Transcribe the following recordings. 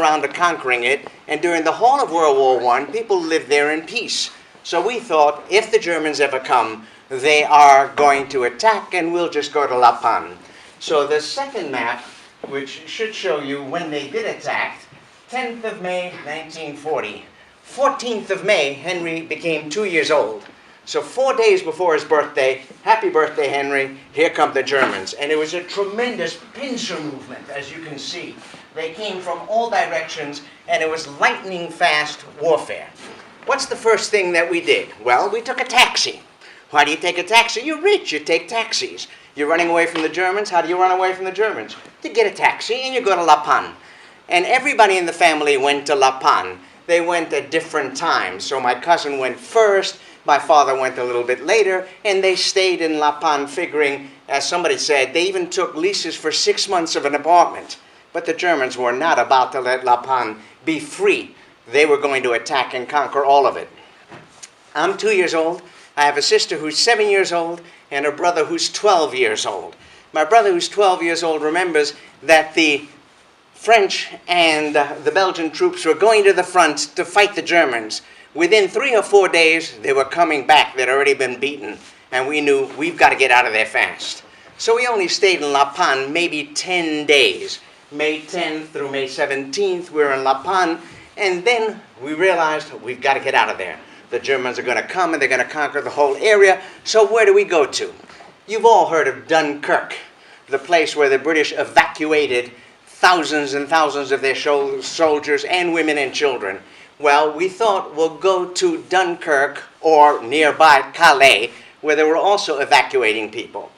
around to conquering it, and during the whole of World War I, people lived there in peace. So we thought, if the Germans ever come, they are going to attack, and we'll just go to La Panne. So the second map, which should show you when they did attack, 10th of May, 1940. 14th of May, Henry became 2 years old. So 4 days before his birthday, happy birthday, Henry, here come the Germans. And it was a tremendous pincer movement, as you can see. They came from all directions, and it was lightning-fast warfare. What's the first thing that we did? Well, we took a taxi. Why do you take a taxi? You're rich, you take taxis. You're running away from the Germans. How do you run away from the Germans? You get a taxi, and you go to La Panne. And everybody in the family went to La Panne. They went at different times. So my cousin went first, my father went a little bit later, and they stayed in La Panne figuring, as somebody said, they even took leases for 6 months of an apartment. But the Germans were not about to let La Panne be free. They were going to attack and conquer all of it. I'm 2 years old. I have a sister who's 7 years old and a brother who's 12 years old. My brother who's 12 years old remembers that the French and the Belgian troops were going to the front to fight the Germans. Within 3 or 4 days, they were coming back. They'd already been beaten. And we knew, we've got to get out of there fast. So we only stayed in La Panne maybe 10 days. May 10th through May 17th, we were in La Panne. And then we realized, we've got to get out of there. The Germans are going to come and they're going to conquer the whole area. So where do we go to? You've all heard of Dunkirk, the place where the British evacuated thousands and thousands of their soldiers and women and children. Well, we thought we'll go to Dunkirk or nearby Calais, where they were also evacuating people.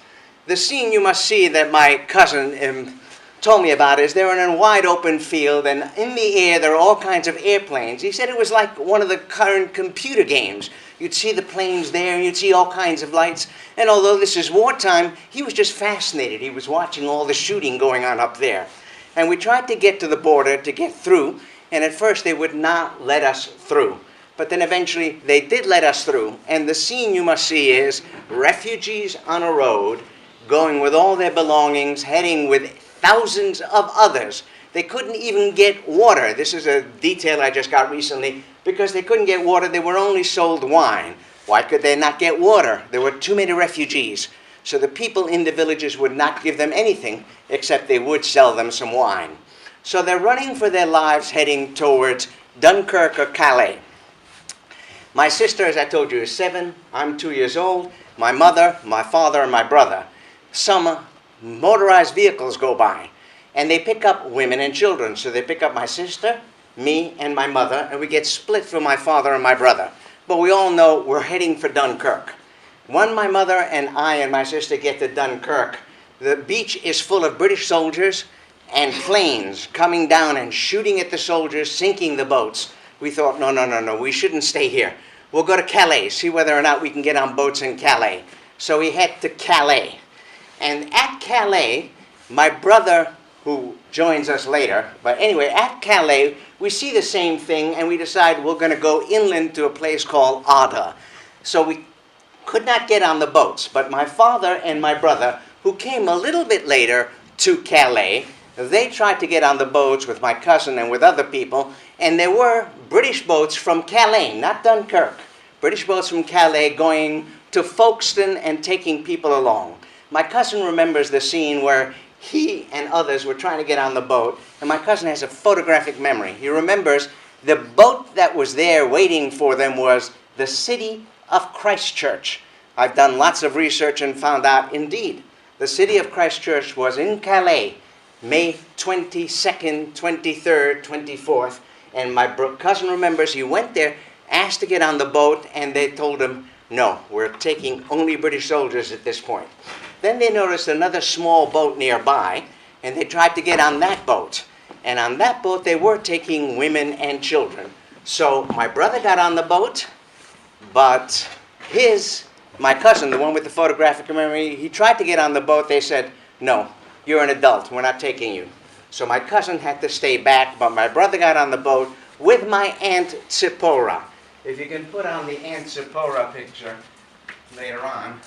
The scene you must see that my cousin told me about is they're in a wide open field, and in the air there are all kinds of airplanes. He said it was like one of the current computer games. You'd see the planes there, and you'd see all kinds of lights. And although this is wartime, he was just fascinated. He was watching all the shooting going on up there. And we tried to get to the border to get through, and at first they would not let us through. But then eventually they did let us through, and the scene you must see is refugees on a road, going with all their belongings, heading with thousands of others. They couldn't even get water. This is a detail I just got recently. Because they couldn't get water, they were only sold wine. Why could they not get water? There were too many refugees. So the people in the villages would not give them anything, except they would sell them some wine. So they're running for their lives, heading towards Dunkirk or Calais. My sister, as I told you, is 7. I'm 2 years old. My mother, my father, and my brother. Some motorized vehicles go by, and they pick up women and children. So they pick up my sister, me, and my mother, and we get split from my father and my brother. But we all know we're heading for Dunkirk. When my mother and I and my sister get to Dunkirk, the beach is full of British soldiers and planes coming down and shooting at the soldiers, sinking the boats. We thought, no, we shouldn't stay here. We'll go to Calais, see whether or not we can get on boats in Calais. So we head to Calais. And at Calais, my brother, who joins us later, but anyway, at Calais, we see the same thing, and we decide we're going to go inland to a place called Ada. So we could not get on the boats, but my father and my brother, who came a little bit later to Calais, they tried to get on the boats with my cousin and with other people, and there were British boats from Calais, not Dunkirk. British boats from Calais going to Folkestone and taking people along. My cousin remembers the scene where he and others were trying to get on the boat, and my cousin has a photographic memory. He remembers the boat that was there waiting for them was the city of Christchurch. I've done lots of research and found out, indeed, the city of Christchurch was in Calais, May 22nd, 23rd, 24th, and my cousin remembers he went there, asked to get on the boat, and they told him, no, we're taking only British soldiers at this point. Then they noticed another small boat nearby, and they tried to get on that boat. And on that boat, they were taking women and children. So my brother got on the boat, but my cousin, the one with the photographic memory, he tried to get on the boat. They said, no, you're an adult. We're not taking you. So my cousin had to stay back, but my brother got on the boat with my Aunt Zipporah. If you can put on the Aunt Zipporah picture later on.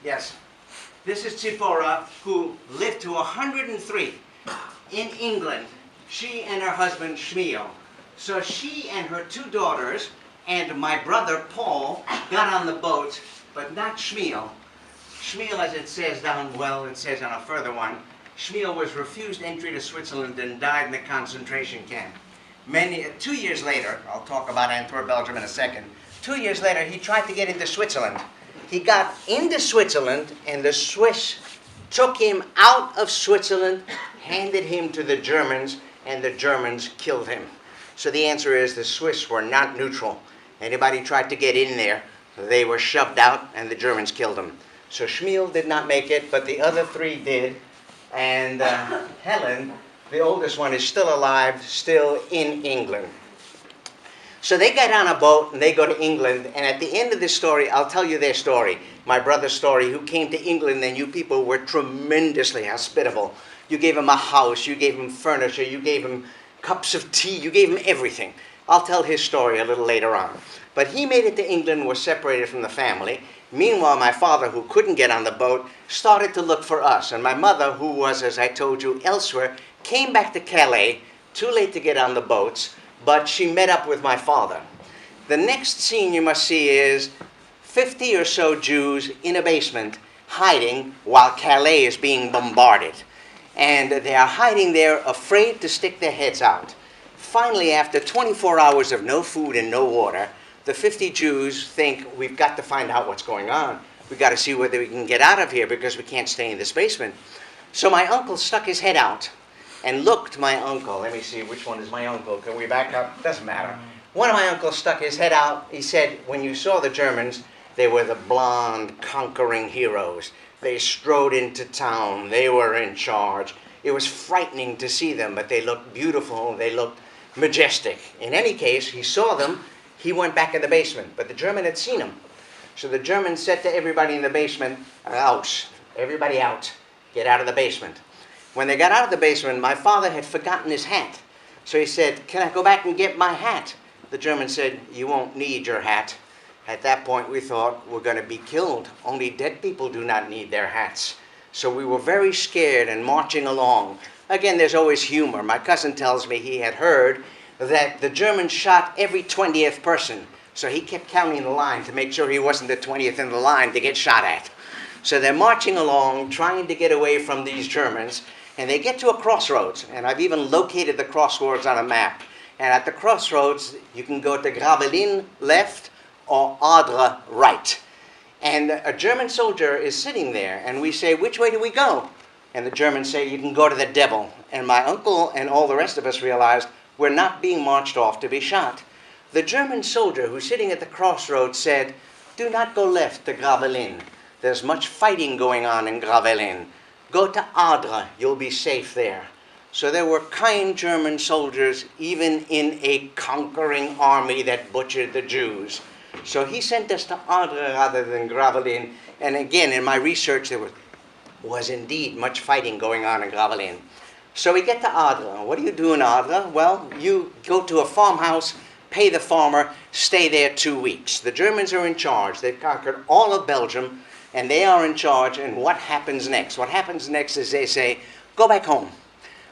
Yes, this is Zipporah, who lived to 103 in England she and her husband Schmiel. So she and her 2 daughters and my brother Paul got on the boat, but not Schmiel. Schmiel, as it says down, well, it says on a further one, Schmiel was refused entry to Switzerland and died in the concentration camp. 2 years later, I'll talk about Antwerp, Belgium in a second. 2 years later, he tried to get into Switzerland. He got into Switzerland, and the Swiss took him out of Switzerland, handed him to the Germans, and the Germans killed him. So the answer is the Swiss were not neutral. Anybody tried to get in there, they were shoved out, and the Germans killed them. So Schmiel did not make it, but the other 3 did. And Helen, the oldest one, is still alive, still in England. So they get on a boat and they go to England, and at the end of this story, I'll tell you their story, my brother's story, who came to England, and you people were tremendously hospitable. You gave him a house, you gave him furniture, you gave him cups of tea, you gave him everything. I'll tell his story a little later on. But he made it to England, was separated from the family. Meanwhile, my father, who couldn't get on the boat, started to look for us. And my mother, who was, as I told you, elsewhere, came back to Calais, too late to get on the boats, but she met up with my father. The next scene you must see is 50 or so Jews in a basement hiding while Calais is being bombarded. And they are hiding there, afraid to stick their heads out. Finally, after 24 hours of no food and no water, the 50 Jews think, we've got to find out what's going on. We've got to see whether we can get out of here because we can't stay in this basement. So my uncle stuck his head out and looked. My uncle, let me see, which one is my uncle? Can we back up? Doesn't matter. One of my uncles stuck his head out. He said, when you saw the Germans, they were the blonde, conquering heroes. They strode into town. They were in charge. It was frightening to see them, but they looked beautiful. They looked majestic. In any case, he saw them. He went back in the basement, but the German had seen him. So the German said to everybody in the basement, out, everybody out, get out of the basement. When they got out of the basement, my father had forgotten his hat. So he said, can I go back and get my hat? The German said, you won't need your hat. At that point, we thought, we're going to be killed. Only dead people do not need their hats. So we were very scared and marching along. Again, there's always humor. My cousin tells me he had heard that the Germans shot every 20th person. So he kept counting the line to make sure he wasn't the 20th in the line to get shot at. So they're marching along, trying to get away from these Germans, and they get to a crossroads. And I've even located the crossroads on a map. And at the crossroads, you can go to Gravelines left or Ardres right. And a German soldier is sitting there, and we say, which way do we go? And the Germans say, you can go to the devil. And my uncle and all the rest of us realized we're not being marched off to be shot. The German soldier who's sitting at the crossroads said, do not go left to Gravelines. There's much fighting going on in Gravelines. Go to Ardres, you'll be safe there. So there were kind German soldiers, even in a conquering army that butchered the Jews. So he sent us to Ardres rather than Gravelines. And again, in my research, there was indeed much fighting going on in Gravelines. So we get to Ardres. What do you do in Ardres? Well, you go to a farmhouse, pay the farmer, stay there 2 weeks. The Germans are in charge. They've conquered all of Belgium, and they are in charge. And what happens next? What happens next is they say, go back home.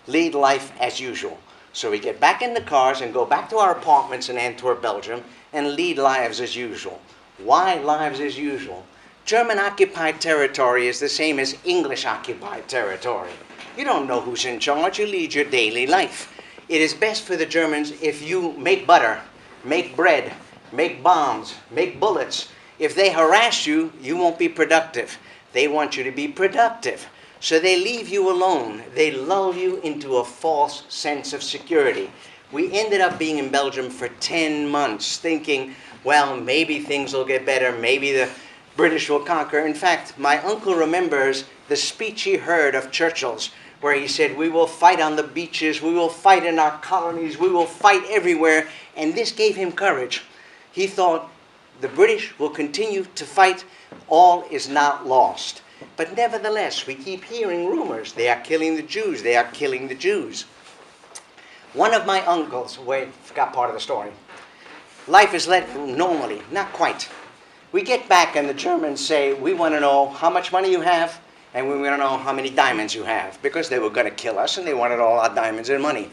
Lead life as usual. So we get back in the cars and go back to our apartments in Antwerp, Belgium, and lead lives as usual. Why lives as usual? German-occupied territory is the same as English-occupied territory. You don't know who's in charge. You lead your daily life. It is best for the Germans if you make butter, make bread, make bombs, make bullets. If they harass you, you won't be productive. They want you to be productive. So they leave you alone. They lull you into a false sense of security. We ended up being in Belgium for 10 months thinking, well, maybe things will get better. Maybe the British will conquer. In fact, my uncle remembers the speech he heard of Churchill's where he said, we will fight on the beaches, we will fight in our colonies, we will fight everywhere. And this gave him courage. He thought, the British will continue to fight. All is not lost. But nevertheless, we keep hearing rumors. They are killing the Jews. They are killing the Jews. One of my uncles, wait, forgot part of the story. Life is led normally, not quite. We get back and the Germans say, we want to know how much money you have and we want to know how many diamonds you have, because they were going to kill us and they wanted all our diamonds and money.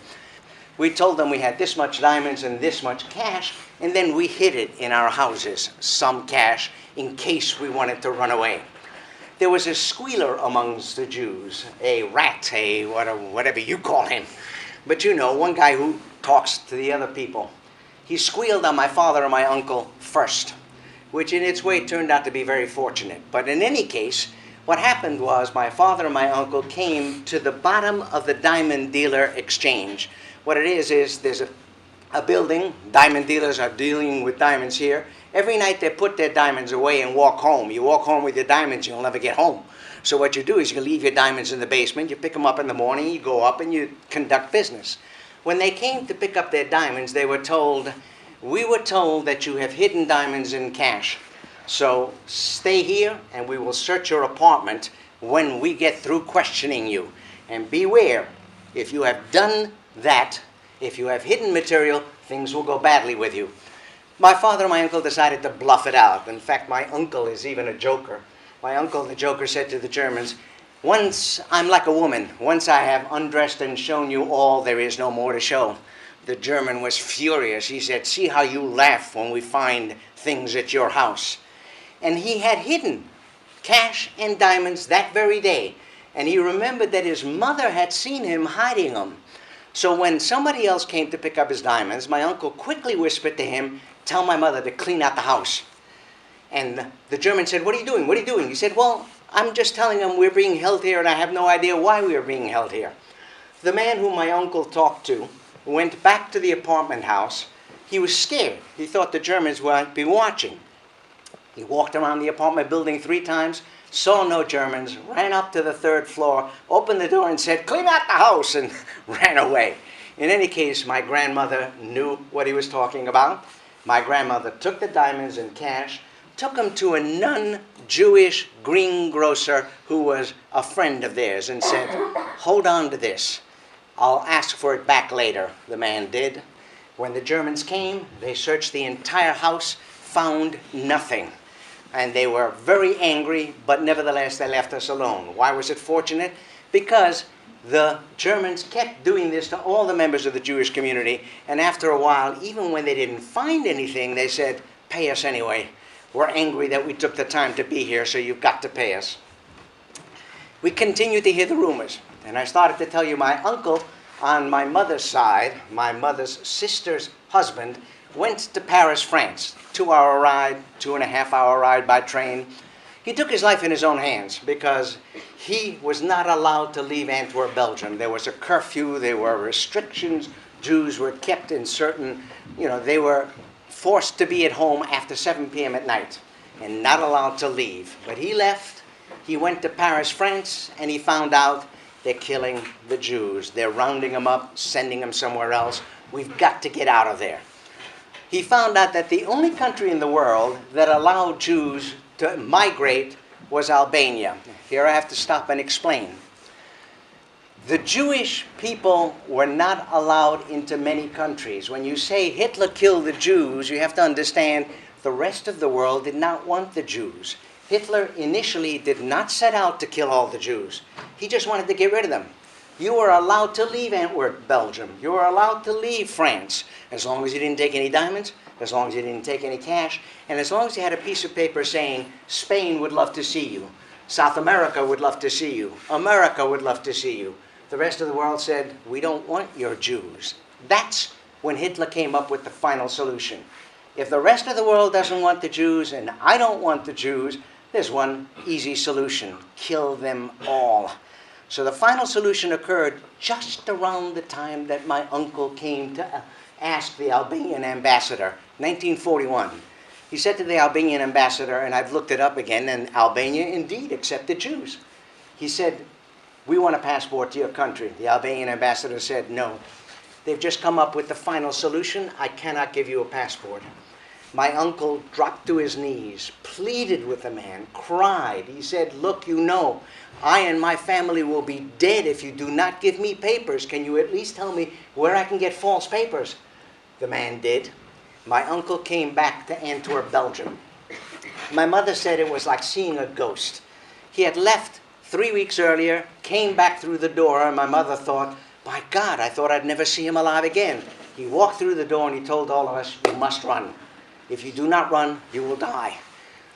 We told them we had this much diamonds and this much cash, and then we hid it in our houses, some cash, in case we wanted to run away. There was a squealer amongst the Jews, a rat, a whatever you call him. But you know, one guy who talks to the other people. He squealed on my father and my uncle first, which in its way turned out to be very fortunate. But in any case, what happened was my father and my uncle came to the bottom of the diamond dealer exchange. What it is there's a building, diamond dealers are dealing with diamonds here. Every night they put their diamonds away and walk home. You walk home with your diamonds, you'll never get home. So what you do is you leave your diamonds in the basement, you pick them up in the morning, you go up and you conduct business. When they came to pick up their diamonds, they were told, we were told that you have hidden diamonds in cash. So stay here and we will search your apartment when we get through questioning you. And beware, if you have done that, if you have hidden material, things will go badly with you. My father and my uncle decided to bluff it out. In fact, my uncle is even a joker. My uncle, the joker, said to the Germans, once I'm like a woman. Once I have undressed and shown you all, there is no more to show. The German was furious. He said, see how you laugh when we find things at your house. And he had hidden cash and diamonds that very day. And he remembered that his mother had seen him hiding them. So when somebody else came to pick up his diamonds, my uncle quickly whispered to him, tell my mother to clean out the house. And the German said, what are you doing? What are you doing? He said, well, I'm just telling them we're being held here and I have no idea why we are being held here. The man whom my uncle talked to went back to the apartment house. He was scared. He thought the Germans might be watching. He walked around the apartment building 3 times, saw no Germans, ran up to the 3rd floor, opened the door and said, clean out the house, and ran away. In any case, my grandmother knew what he was talking about. My grandmother took the diamonds and cash, took them to a non-Jewish greengrocer who was a friend of theirs and said, hold on to this. I'll ask for it back later. The man did. When the Germans came, they searched the entire house, found nothing. And they were very angry, but nevertheless they left us alone. Why was it fortunate? Because the Germans kept doing this to all the members of the Jewish community, and after a while, even when they didn't find anything, they said, pay us anyway. We're angry that we took the time to be here, so you've got to pay us. We continued to hear the rumors, and I started to tell you my uncle on my mother's side, my mother's sister's husband, went to Paris, France. 2-hour ride, 2.5-hour ride by train. He took his life in his own hands because he was not allowed to leave Antwerp, Belgium. There was a curfew, there were restrictions. Jews were kept in certain, they were forced to be at home after 7 p.m. at night and not allowed to leave. But he left, he went to Paris, France, and he found out they're killing the Jews. They're rounding them up, sending them somewhere else. We've got to get out of there. He found out that the only country in the world that allowed Jews to migrate was Albania. Here I have to stop and explain. The Jewish people were not allowed into many countries. When you say Hitler killed the Jews, you have to understand the rest of the world did not want the Jews. Hitler initially did not set out to kill all the Jews. He just wanted to get rid of them. You were allowed to leave Antwerp, Belgium. You were allowed to leave France, as long as you didn't take any diamonds, as long as you didn't take any cash, and as long as you had a piece of paper saying, Spain would love to see you, South America would love to see you, America would love to see you. The rest of the world said, we don't want your Jews. That's when Hitler came up with the final solution. If the rest of the world doesn't want the Jews, and I don't want the Jews, there's one easy solution: kill them all. So the final solution occurred just around the time that my uncle came to ask the Albanian ambassador, 1941. He said to the Albanian ambassador, and I've looked it up again, and Albania indeed accepted Jews. He said, we want a passport to your country. The Albanian ambassador said, no. They've just come up with the final solution. I cannot give you a passport. My uncle dropped to his knees, pleaded with the man, cried. He said, look, I and my family will be dead if you do not give me papers. Can you at least tell me where I can get false papers? The man did. My uncle came back to Antwerp, Belgium. My mother said it was like seeing a ghost. He had left 3 weeks earlier, came back through the door, and my mother thought, By God, I thought I'd never see him alive again. He walked through the door and he told all of us, you must run. If you do not run, you will die.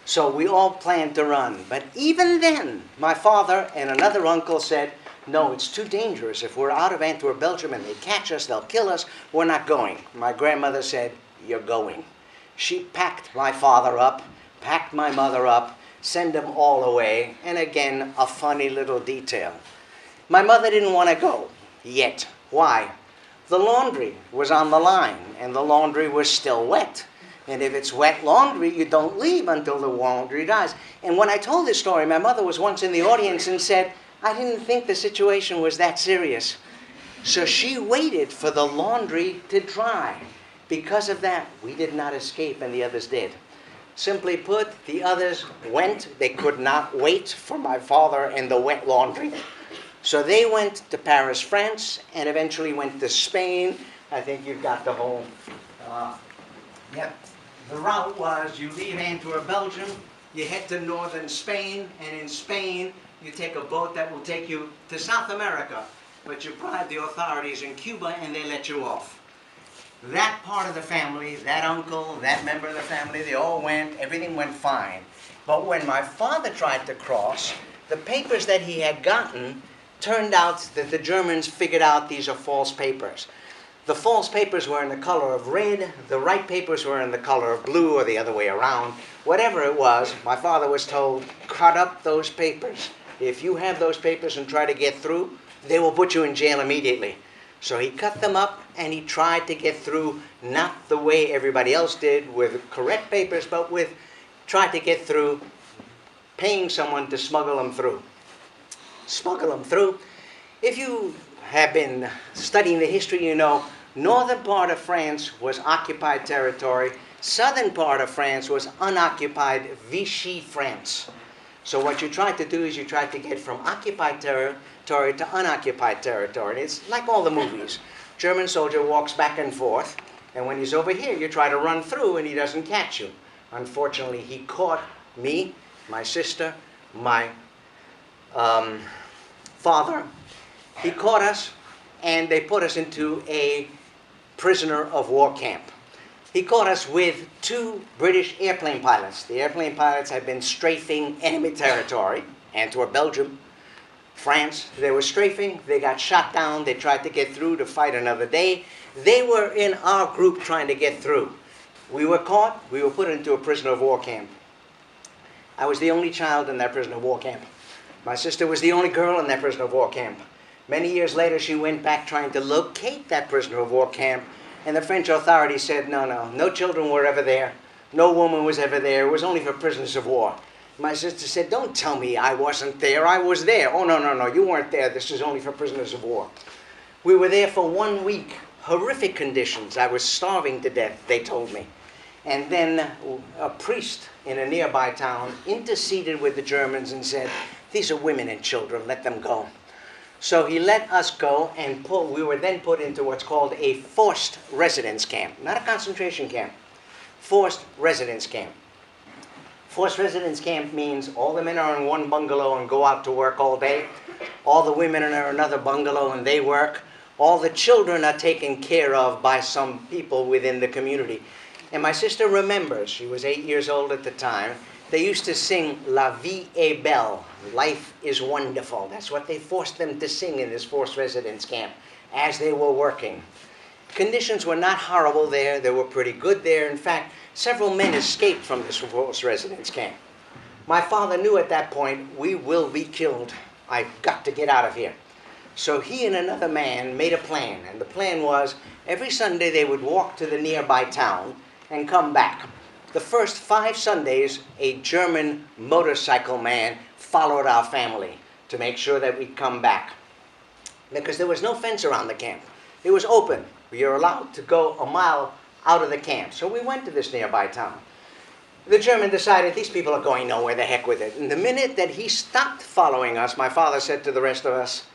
So we all planned to run. But even then, my father and another uncle said, no, it's too dangerous. If we're out of Antwerp, Belgium, and they catch us, they'll kill us. We're not going. My grandmother said, you're going. She packed my father up, packed my mother up, sent them all away. And again, a funny little detail. My mother didn't want to go yet. Why? The laundry was on the line, and the laundry was still wet. And if it's wet laundry, you don't leave until the laundry dries. And when I told this story, my mother was once in the audience and said, I didn't think the situation was that serious. So she waited for the laundry to dry. Because of that, we did not escape and the others did. Simply put, the others went. They could not wait for my father and the wet laundry. So they went to Paris, France, and eventually went to Spain. I think you've got the whole... Yep. The route was you leave Antwerp, Belgium, you head to northern Spain, and in Spain you take a boat that will take you to South America. But you bribe the authorities in Cuba and they let you off. That part of the family, that uncle, that member of the family, they all went, everything went fine. But when my father tried to cross, the papers that he had gotten turned out that the Germans figured out these are false papers. The false papers were in the color of red, the right papers were in the color of blue, or the other way around. Whatever it was, my father was told, cut up those papers. If you have those papers and try to get through, they will put you in jail immediately. So he cut them up and he tried to get through, not the way everybody else did with correct papers, but tried to get through paying someone to smuggle them through. Smuggle them through. If you have been studying the history, you know, northern part of France was occupied territory. Southern part of France was unoccupied Vichy France. So what you tried to do is you tried to get from occupied territory to unoccupied territory. It's like all the movies. German soldier walks back and forth, and when he's over here, you try to run through and he doesn't catch you. Unfortunately, he caught me, my sister, my father. He caught us, and they put us into a prisoner of war camp. He caught us with 2 British airplane pilots. The airplane pilots had been strafing enemy territory, Antwerp, Belgium, France. They were strafing, they got shot down, they tried to get through to fight another day. They were in our group trying to get through. We were caught, we were put into a prisoner of war camp. I was the only child in that prisoner of war camp. My sister was the only girl in that prisoner of war camp. Many years later, she went back trying to locate that prisoner of war camp, and the French authorities said, no children were ever there. No woman was ever there. It was only for prisoners of war. My sister said, don't tell me I wasn't there. I was there. Oh, no, you weren't there. This is only for prisoners of war. We were there for 1 week. Horrific conditions. I was starving to death, they told me. And then a priest in a nearby town interceded with the Germans and said, these are women and children, let them go. So he let us go, and we were then put into what's called a forced residence camp. Not a concentration camp. Forced residence camp. Forced residence camp means all the men are in one bungalow and go out to work all day. All the women are in another bungalow and they work. All the children are taken care of by some people within the community. And my sister remembers, she was 8 years old at the time, they used to sing La vie est belle, life is wonderful. That's what they forced them to sing in this forced residence camp as they were working. Conditions were not horrible there, they were pretty good there. In fact, several men escaped from this forced residence camp. My father knew at that point, we will be killed. I've got to get out of here. So he and another man made a plan, and the plan was every Sunday they would walk to the nearby town and come back. The first 5 Sundays, a German motorcycle man followed our family to make sure that we'd come back. Because there was no fence around the camp. It was open. We were allowed to go a mile out of the camp. So we went to this nearby town. The German decided these people are going nowhere, the heck with it. And the minute that he stopped following us, my father said to the rest of us,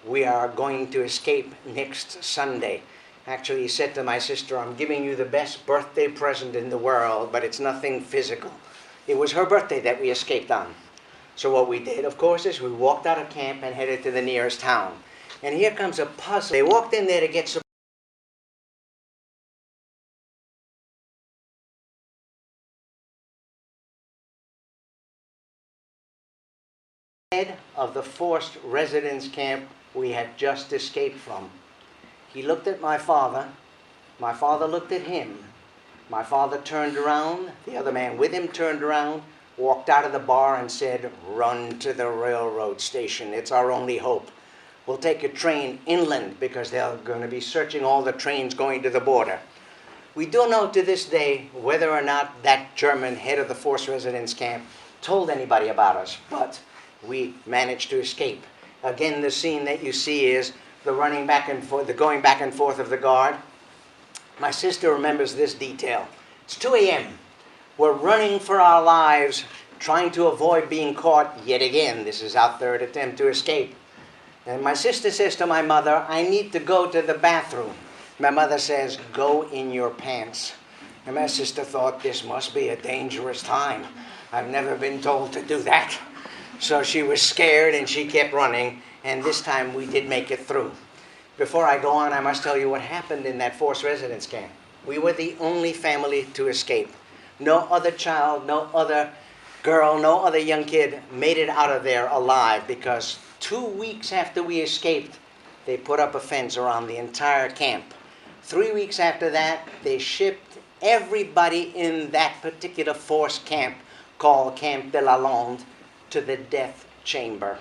we are going to escape next Sunday. Actually, he said to my sister, I'm giving you the best birthday present in the world, but it's nothing physical. It was her birthday that we escaped on. So what we did, of course, is we walked out of camp and headed to the nearest town. And here comes a puzzle. They walked in there to get some head of the forced residence camp we had just escaped from. He looked at my father looked at him. My father turned around, the other man with him turned around, walked out of the bar and said, "Run to the railroad station, it's our only hope. We'll take a train inland because they're going to be searching all the trains going to the border." We don't know to this day whether or not that German head of the forced residence camp told anybody about us, but we managed to escape. Again, the scene that you see is the running back and forth, the going back and forth of the guard. My sister remembers this detail. It's 2 a.m. We're running for our lives, trying to avoid being caught yet again. This is our third attempt to escape. And my sister says to my mother, "I need to go to the bathroom." My mother says, "Go in your pants." And my sister thought, this must be a dangerous time. I've never been told to do that. So she was scared and she kept running, and this time we did make it through. Before I go on, I must tell you what happened in that forced residence camp. We were the only family to escape. No other child, no other girl, no other young kid made it out of there alive, because 2 weeks after we escaped, they put up a fence around the entire camp. 3 weeks after that, they shipped everybody in that particular forced camp, called Camp de la Londe, to the death chamber.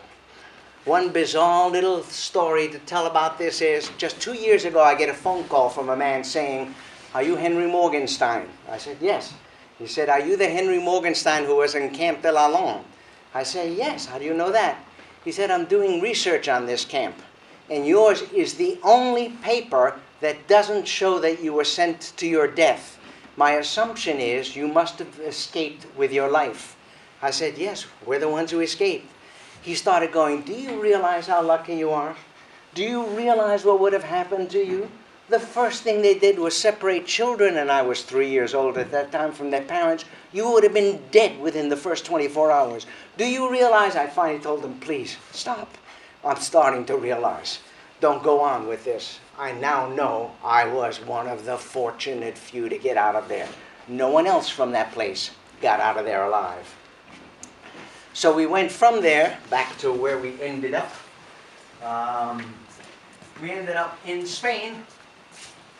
One bizarre little story to tell about this is, just 2 years ago, I get a phone call from a man saying, "Are you Henry Morgenstein?" I said, "Yes." He said, "Are you the Henry Morgenstein who was in Camp de la Londe?" I said, "Yes." "How do you know that?" He said, "I'm doing research on this camp, and yours is the only paper that doesn't show that you were sent to your death. My assumption is you must have escaped with your life." I said, "Yes, we're the ones who escaped." He started going, "Do you realize how lucky you are? Do you realize what would have happened to you? The first thing they did was separate children, and I was 3 years old at that time, from their parents. You would have been dead within the first 24 hours. Do you realize?" I finally told him, "Please, stop. I'm starting to realize. Don't go on with this. I now know I was one of the fortunate few to get out of there. No one else from that place got out of there alive." So we went from there back to where we ended up. We ended up in Spain.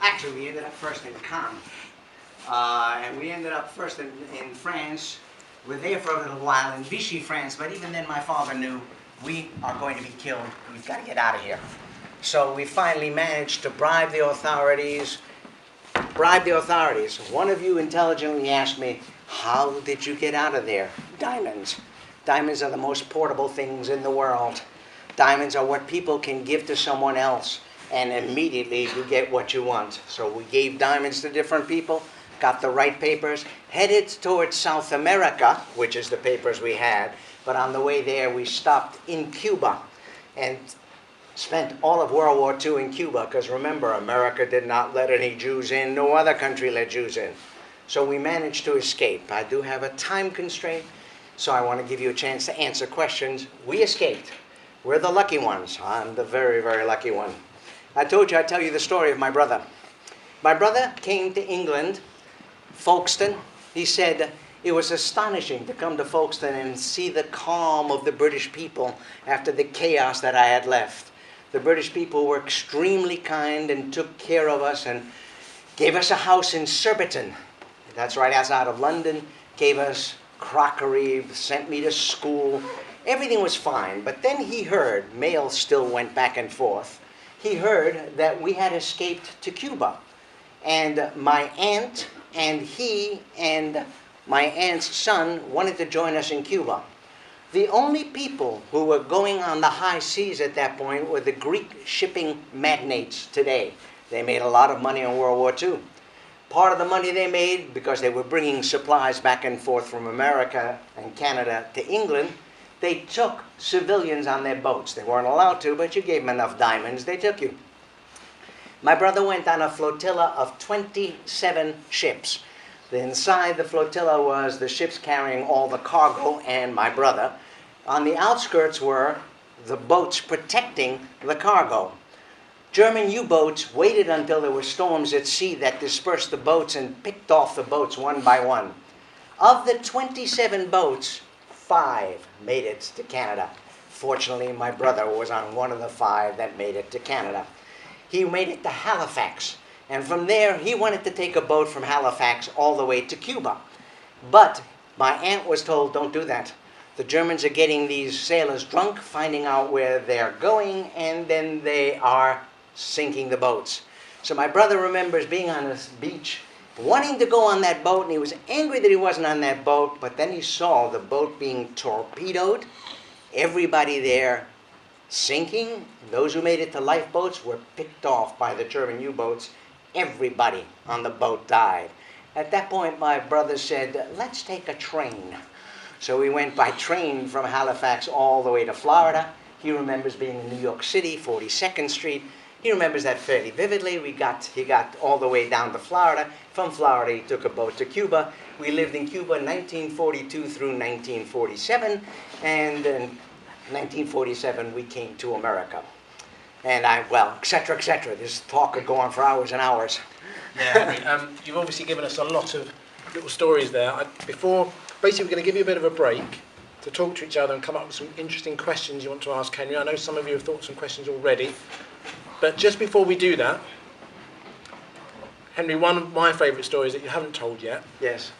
Actually, we ended up first in Cannes. And we ended up first in France. We were there for a little while in Vichy, France, but even then my father knew, we are going to be killed. We've got to get out of here. So we finally managed to bribe the authorities. One of you intelligently asked me, "How did you get out of there?" Diamonds. Diamonds are the most portable things in the world. Diamonds are what people can give to someone else, and immediately you get what you want. So we gave diamonds to different people, got the right papers, headed towards South America, which is the papers we had, but on the way there we stopped in Cuba and spent all of World War II in Cuba, because remember, America did not let any Jews in, no other country let Jews in. So we managed to escape. I do have a time constraint, so I want to give you a chance to answer questions. We escaped. We're the lucky ones. I'm the very, very lucky one. I told you I'd tell you the story of my brother. My brother came to England, Folkestone. He said it was astonishing to come to Folkestone and see the calm of the British people after the chaos that I had left. The British people were extremely kind and took care of us and gave us a house in Surbiton. That's right outside of London. Gave us crockery, sent me to school. Everything was fine. But then he heard, mail still went back and forth, he heard that we had escaped to Cuba. And my aunt and he and my aunt's son wanted to join us in Cuba. The only people who were going on the high seas at that point were the Greek shipping magnates today. They made a lot of money in World War II. Part of the money they made, because they were bringing supplies back and forth from America and Canada to England, they took civilians on their boats. They weren't allowed to, but you gave them enough diamonds, they took you. My brother went on a flotilla of 27 ships. Inside the flotilla was the ships carrying all the cargo and my brother. On the outskirts were the boats protecting the cargo. German U-boats waited until there were storms at sea that dispersed the boats and picked off the boats one by one. Of the 27 boats, 5 made it to Canada. Fortunately, my brother was on one of the 5 that made it to Canada. He made it to Halifax, and from there he wanted to take a boat from Halifax all the way to Cuba. But my aunt was told, don't do that. The Germans are getting these sailors drunk, finding out where they're going, and then they are sinking the boats. So my brother remembers being on this beach, wanting to go on that boat, and he was angry that he wasn't on that boat, but then he saw the boat being torpedoed, everybody there sinking. Those who made it to lifeboats were picked off by the German U-boats. Everybody on the boat died. At that point, my brother said, let's take a train. So we went by train from Halifax all the way to Florida. He remembers being in New York City, 42nd Street. He remembers that fairly vividly. He got all the way down to Florida. From Florida, he took a boat to Cuba. We lived in Cuba 1942 through 1947, and in 1947 we came to America. And et cetera, et cetera. This talk could go on for hours and hours. Yeah, Henry, you've obviously given us a lot of little stories there. Before, basically, we're going to give you a bit of a break to talk to each other and come up with some interesting questions you want to ask Henry. I know some of you have thought some questions already. But just before we do that, Henry, one of my favourite stories that you haven't told yet. Yes.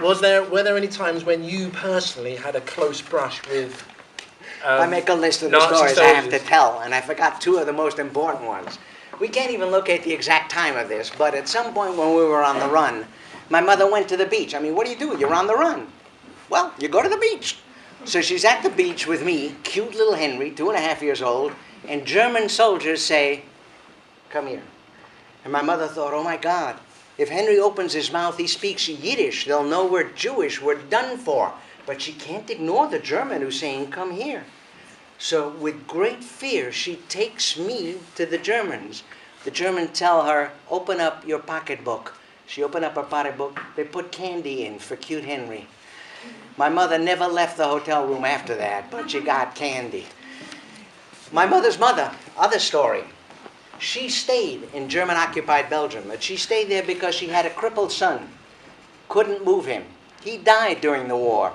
Were there any times when you personally had a close brush with I make a list of the Nazi stories I have to soldiers? tell, and I forgot 2 of the most important ones. We can't even locate the exact time of this, but at some point when we were on the run, my mother went to the beach. I mean, what do you do? You're on the run. Well, you go to the beach. So she's at the beach with me, cute little Henry, 2.5 years old, and German soldiers say, come here. And my mother thought, oh my God, if Henry opens his mouth, he speaks Yiddish. They'll know we're Jewish. We're done for. But she can't ignore the German who's saying, come here. So with great fear, she takes me to the Germans. The Germans tell her, open up your pocketbook. She opened up her pocketbook. They put candy in for cute Henry. My mother never left the hotel room after that, but she got candy. My mother's mother, other story. She stayed in German-occupied Belgium, but she stayed there because she had a crippled son. Couldn't move him. He died during the war.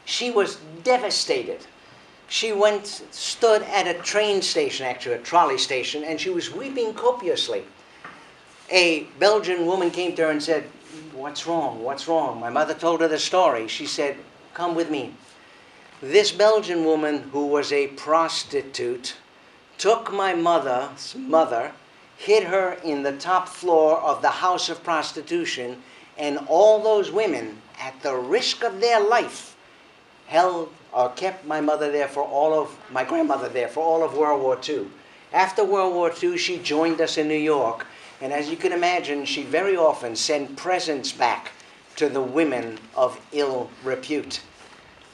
She was devastated. She stood at a train station, actually a trolley station, and she was weeping copiously. A Belgian woman came to her and said, what's wrong? What's wrong? My mother told her the story. She said, come with me. This Belgian woman, who was a prostitute, took my mother's mother, hid her in the top floor of the house of prostitution, and all those women, at the risk of their life, kept my mother there my grandmother there for all of World War II. After World War II, she joined us in New York, and as you can imagine, she very often sent presents back to the women of ill repute.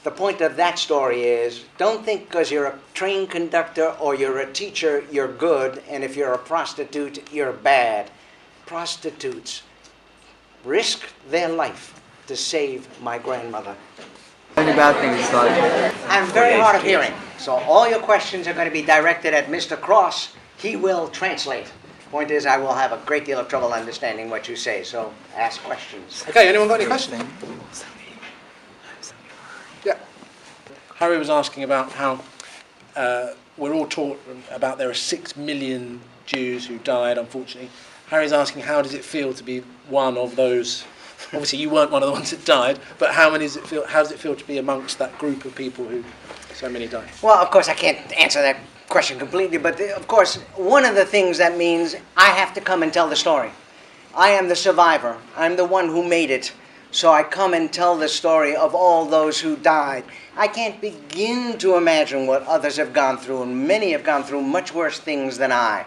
The point of that story is, don't think because you're a train conductor or you're a teacher, you're good, and if you're a prostitute, you're bad. Prostitutes risk their life to save my grandmother. Only bad things like... I'm very hard of hearing, so all your questions are going to be directed at Mr. Cross. He will translate. Point is, I will have a great deal of trouble understanding what you say, so ask questions. Okay, anyone got any questions? Yeah. Harry was asking about how we're all taught about there are 6 million Jews who died, unfortunately. Harry's asking, how does it feel to be one of those? Obviously, you weren't one of the ones that died, but how does it feel to be amongst that group of people who so many died? Well, of course, I can't answer that question completely, but of course, one of the things that means I have to come and tell the story. I am the survivor. I'm the one who made it. So I come and tell the story of all those who died. I can't begin to imagine what others have gone through, and many have gone through much worse things than I.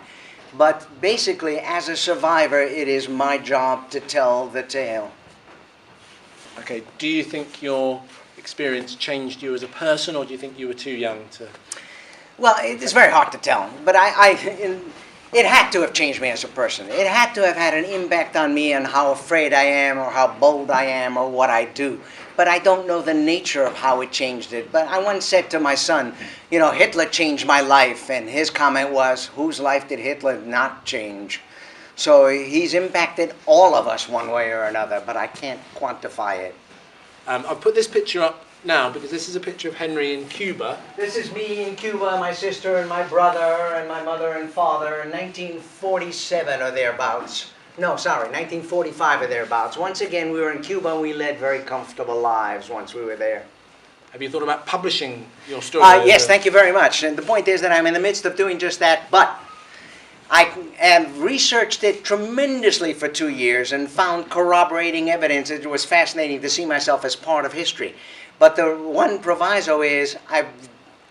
But basically, as a survivor, it is my job to tell the tale. Okay, do you think your experience changed you as a person, or do you think you were too young to... Well, it's very hard to tell, but it had to have changed me as a person. It had to have had an impact on me on how afraid I am or how bold I am or what I do. But but I don't know the nature of how it changed it. But I once said to my son, you know, Hitler changed my life, and his comment was, whose life did Hitler not change? So he's impacted all of us one way or another, but I can't quantify it. I've put this picture up now because this is a picture of Henry in Cuba. This is me in Cuba, my sister and my brother and my mother and father in 1947 or thereabouts. No, sorry, 1945 or thereabouts. Once again, we were in Cuba and we led very comfortable lives once we were there. Have you thought about publishing your story? Yes, thank you very much. And the point is that I'm in the midst of doing just that, but I have researched it tremendously for 2 years and found corroborating evidence. It was fascinating to see myself as part of history. But the one proviso is I've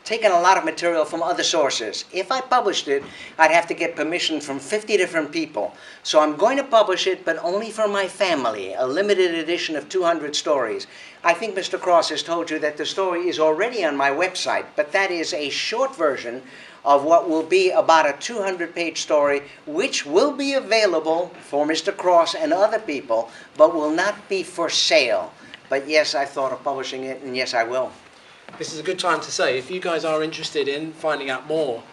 taken a lot of material from other sources. If I published it, I'd have to get permission from 50 different people. So I'm going to publish it, but only for my family, a limited edition of 200 stories. I think Mr. Cross has told you that the story is already on my website, but that is a short version of what will be about a 200-page story, which will be available for Mr. Cross and other people, but will not be for sale. But yes, I thought of publishing it, and yes, I will. This is a good time to say, if you guys are interested in finding out more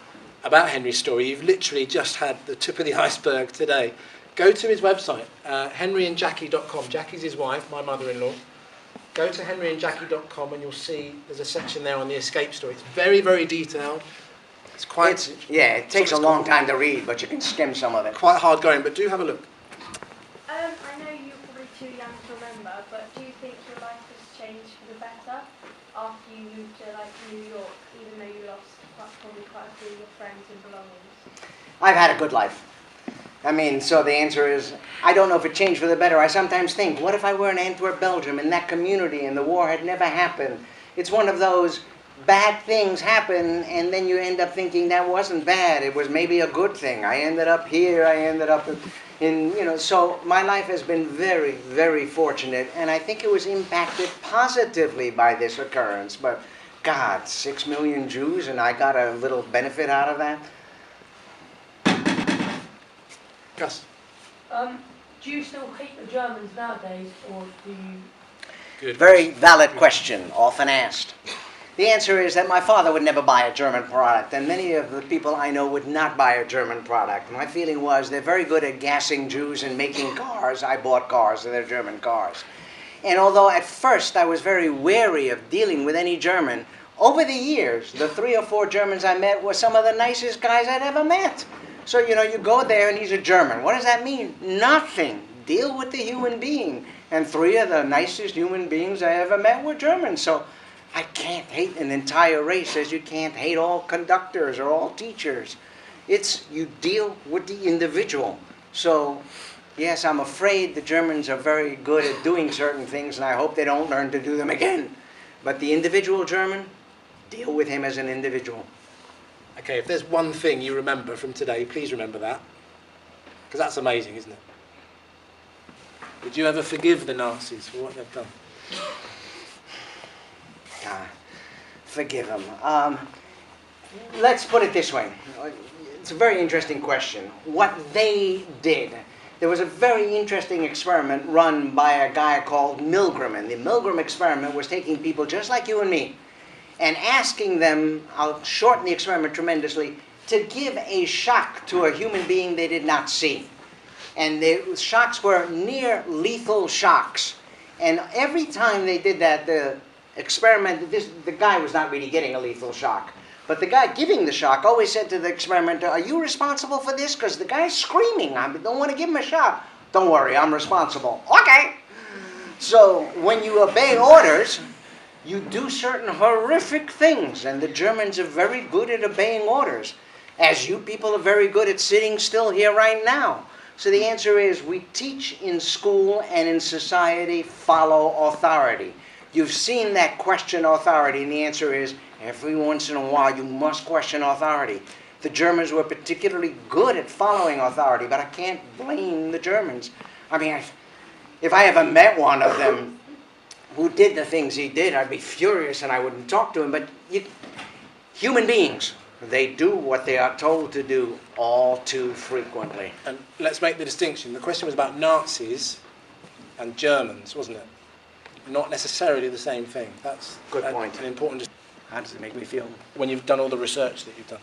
about Henry's story, you've literally just had the tip of the iceberg today. Go to his website, henryandjackie.com. Jackie's his wife, my mother-in-law. Go to henryandjackie.com and you'll see there's a section there on the escape story. It's very, very detailed. It's quite... it takes a long time to read, but you can skim some of it. Quite hard going, but do have a look. I know you're probably too young to remember, but do you think your life has changed for the better after you moved to New York, even though you lost probably quite a few of your friends and belongings? I've had a good life. I mean, so the answer is, I don't know if it changed for the better. I sometimes think, what if I were in Antwerp, Belgium, in that community, and the war had never happened? It's one of those bad things happen, and then you end up thinking that wasn't bad. It was maybe a good thing. I ended up here. I ended up so my life has been very, very fortunate, and I think it was impacted positively by this occurrence. But God, 6 million Jews, and I got a little benefit out of that. Yes. Do you still hate the Germans nowadays, or do you... Good. Very valid question, often asked. The answer is that my father would never buy a German product, and many of the people I know would not buy a German product. My feeling was they're very good at gassing Jews and making cars. I bought cars, and they're German cars. And although at first I was very wary of dealing with any German, over the years, the 3 or 4 Germans I met were some of the nicest guys I'd ever met. So, you go there and he's a German. What does that mean? Nothing. Deal with the human being. And 3 of the nicest human beings I ever met were Germans. So I can't hate an entire race as you can't hate all conductors or all teachers. It's you deal with the individual. So, yes, I'm afraid the Germans are very good at doing certain things, and I hope they don't learn to do them again. But the individual German, deal with him as an individual. Okay, if there's one thing you remember from today, please remember that. Because that's amazing, isn't it? Would you ever forgive the Nazis for what they've done? Forgive them. Let's put it this way. It's a very interesting question. What they did. There was a very interesting experiment run by a guy called Milgram. And the Milgram experiment was taking people just like you and me and asking them, I'll shorten the experiment tremendously, to give a shock to a human being they did not see. And the shocks were near lethal shocks. And every time they did that, the guy was not really getting a lethal shock. But the guy giving the shock always said to the experimenter, are you responsible for this? Because the guy's screaming. I don't want to give him a shock. Don't worry, I'm responsible. Okay. So when you obey orders, you do certain horrific things. And the Germans are very good at obeying orders, as you people are very good at sitting still here right now. So the answer is we teach in school and in society, follow authority. You've seen that question authority, and the answer is every once in a while you must question authority. The Germans were particularly good at following authority, but I can't blame the Germans. I mean, if I ever met one of them who did the things he did, I'd be furious and I wouldn't talk to him. But human beings, they do what they are told to do all too frequently. And let's make the distinction. The question was about Nazis and Germans, wasn't it? not necessarily the same thing. That's Good point. an important How does it make me feel? when you've done all the research that you've done.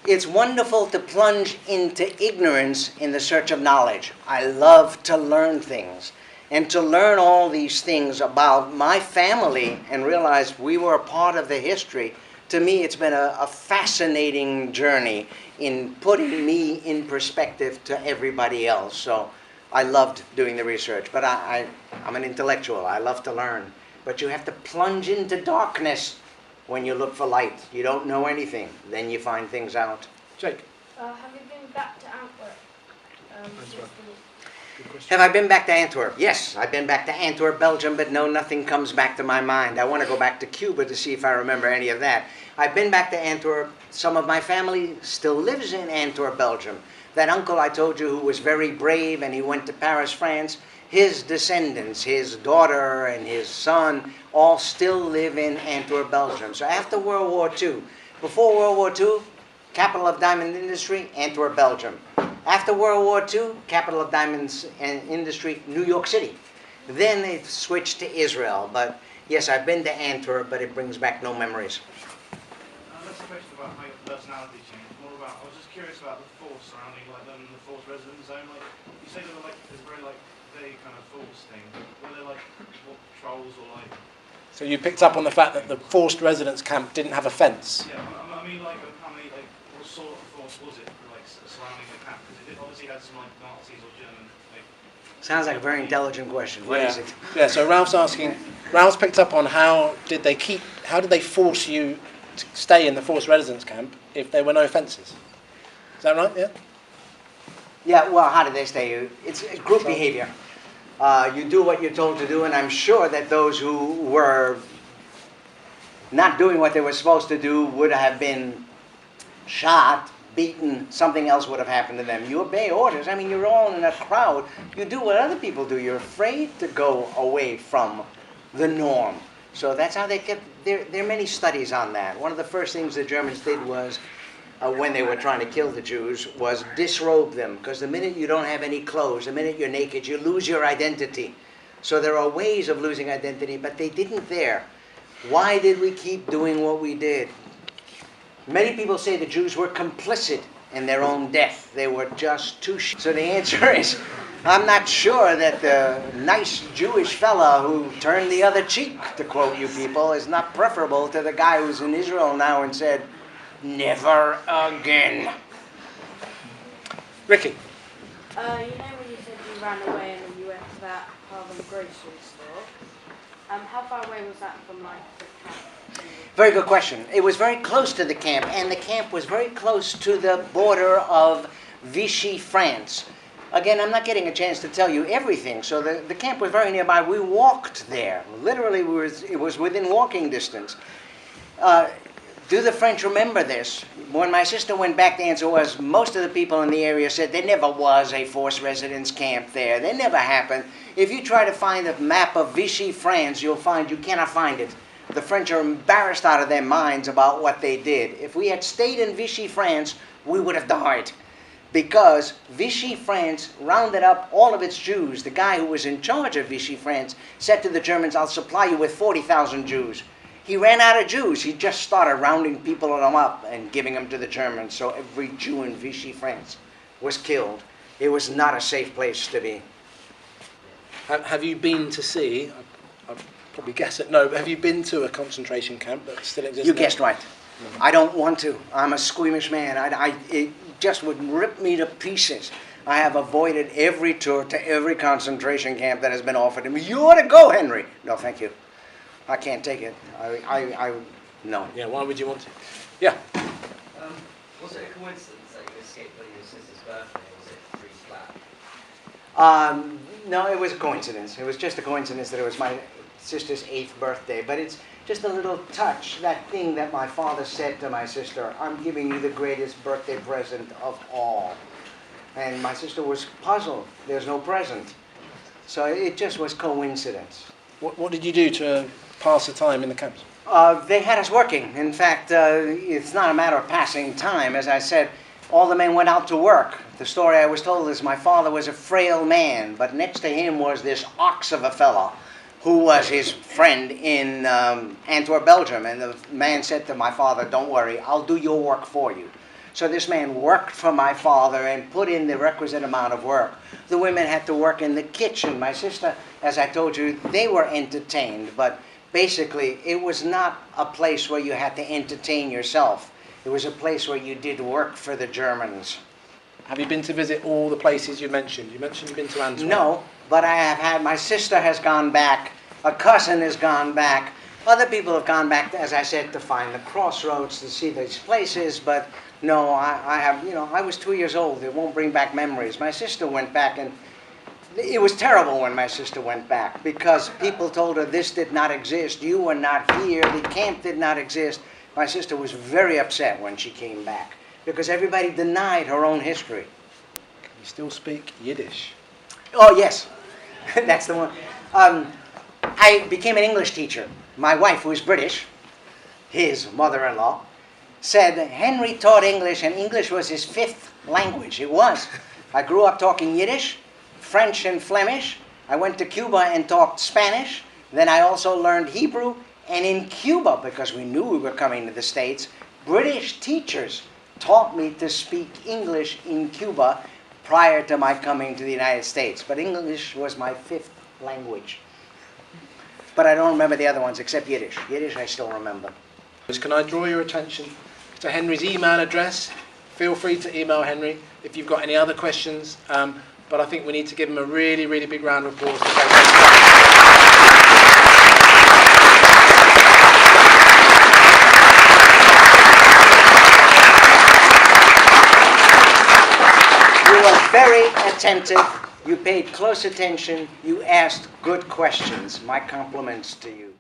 It's wonderful to plunge into ignorance in the search of knowledge. I love to learn things. And to learn all these things about my family and realize we were a part of the history, to me it's been a fascinating journey in putting me in perspective to everybody else. So I loved doing the research. But I'm an intellectual. I love to learn. But you have to plunge into darkness when you look for light. You don't know anything. Then you find things out. Jake? Have you been back to Antwerp? Since Have I been back to Antwerp? Yes, I've been back to Antwerp, Belgium, but no, nothing comes back to my mind. I want to go back to Cuba to see if I remember any of that. I've been back to Antwerp. Some of my family still lives in Antwerp, Belgium. That uncle I told you who was very brave and he went to Paris, France, his descendants, his daughter and his son, all still live in Antwerp, Belgium. So after World War II, before World War II, capital of diamond industry, Antwerp, Belgium. After World War II, capital of diamonds and industry, New York City. Then they switched to Israel. But yes, I've been to Antwerp, but it brings back no memories. That's a question about how your personality changed. More about, I was just curious about the force surrounding like them, the forced residence zone. Like you say, they were like this very like vague kind of force thing. Were they like what, patrols or like? So you picked up on the fact that the forced residence camp didn't have a fence. Yeah, I mean like how many like what sort of force was it like surrounding the camp? Because it obviously had some like Nazis or German. Like, Sounds like a very intelligent question. What is it? Yeah, so Ralph's asking, Ralph's picked up on how did they force you to stay in the forced residence camp if there were no fences? Is that right? Yeah? Yeah, well, how did they stay? It's group behavior. You do what you're told to do, and I'm sure that those who were not doing what they were supposed to do would have been shot, beaten, something else would have happened to them. You obey orders. I mean, you're all in a crowd. You do what other people do. You're afraid to go away from the norm. So that's how they kept, there are many studies on that. One of the first things the Germans did was, when they were trying to kill the Jews, was disrobe them. Because the minute you don't have any clothes, the minute you're naked, you lose your identity. So there are ways of losing identity, but they didn't there. Why did we keep doing what we did? Many people say the Jews were complicit in their own death. They were just too So the answer is, I'm not sure that the nice Jewish fella who turned the other cheek, to quote you people, is not preferable to the guy who's in Israel now and said, never again. Ricky? You know when you said you ran away and then you went to that Harlem grocery store? How far away was that from like the camp? Very good question. It was very close to the camp, and the camp was very close to the border of Vichy, France. Again, I'm not getting a chance to tell you everything, so the camp was very nearby. We walked there. Literally, it was within walking distance. Do the French remember this? When my sister went back, the answer was most of the people in the area said there never was a forced residence camp there. There never happened. If you try to find a map of Vichy, France, you'll find you cannot find it. The French are embarrassed out of their minds about what they did. If we had stayed in Vichy, France, we would have died. Because Vichy, France rounded up all of its Jews. The guy who was in charge of Vichy, France said to the Germans, I'll supply you with 40,000 Jews. He ran out of Jews. He just started rounding people up and giving them to the Germans. So every Jew in Vichy, France was killed. It was not a safe place to be. Have you been to see, I'd probably guess it, no, but have you been to a concentration camp that still exists? You guessed right. I don't want to. I'm a squeamish man. It just would rip me to pieces. I have avoided every tour to every concentration camp that has been offered to me. You ought to go, Henry. No, thank you. I can't take it. No. Yeah, why would you want to? Yeah. Was it a coincidence that you escaped on your sister's birthday, or was it pre-planned? No, it was a coincidence. It was just a coincidence that it was my sister's 8th birthday. But it's just a little touch, that thing that my father said to my sister, I'm giving you the greatest birthday present of all. And my sister was puzzled. There's no present. So it just was coincidence. What did you do to pass the time in the camps? They had us working. In fact, it's not a matter of passing time. As I said, all the men went out to work. The story I was told is my father was a frail man, but next to him was this ox of a fella who was his friend in Antwerp, Belgium. And the man said to my father, "Don't worry, I'll do your work for you." So this man worked for my father and put in the requisite amount of work. The women had to work in the kitchen. My sister, as I told you, they were entertained, but basically it was not a place where you had to entertain yourself. It was a place where you did work for the Germans. Have you been to visit all the places you mentioned? You mentioned you've been to Antwerp. No, but I have had, my sister has gone back, a cousin has gone back, other people have gone back, as I said, to find the crossroads, to see these places, but no, I have, I was 2 years old. It won't bring back memories. My sister went back, and it was terrible when my sister went back, because people told her this did not exist, you were not here, the camp did not exist. My sister was very upset when she came back, because everybody denied her own history. Can you still speak Yiddish? Oh, yes. That's the one. I became an English teacher. My wife, who is British, his mother-in-law, said Henry taught English, and English was his fifth language. It was. I grew up talking Yiddish, French and Flemish. I went to Cuba and talked Spanish. Then I also learned Hebrew. And in Cuba, because we knew we were coming to the States, British teachers taught me to speak English in Cuba prior to my coming to the United States. But English was my fifth language. But I don't remember the other ones except Yiddish. Yiddish I still remember. Can I draw your attention to Henry's email address? Feel free to email Henry if you've got any other questions. But I think we need to give him a really, really big round of applause. You were very attentive. You paid close attention. You asked good questions. My compliments to you.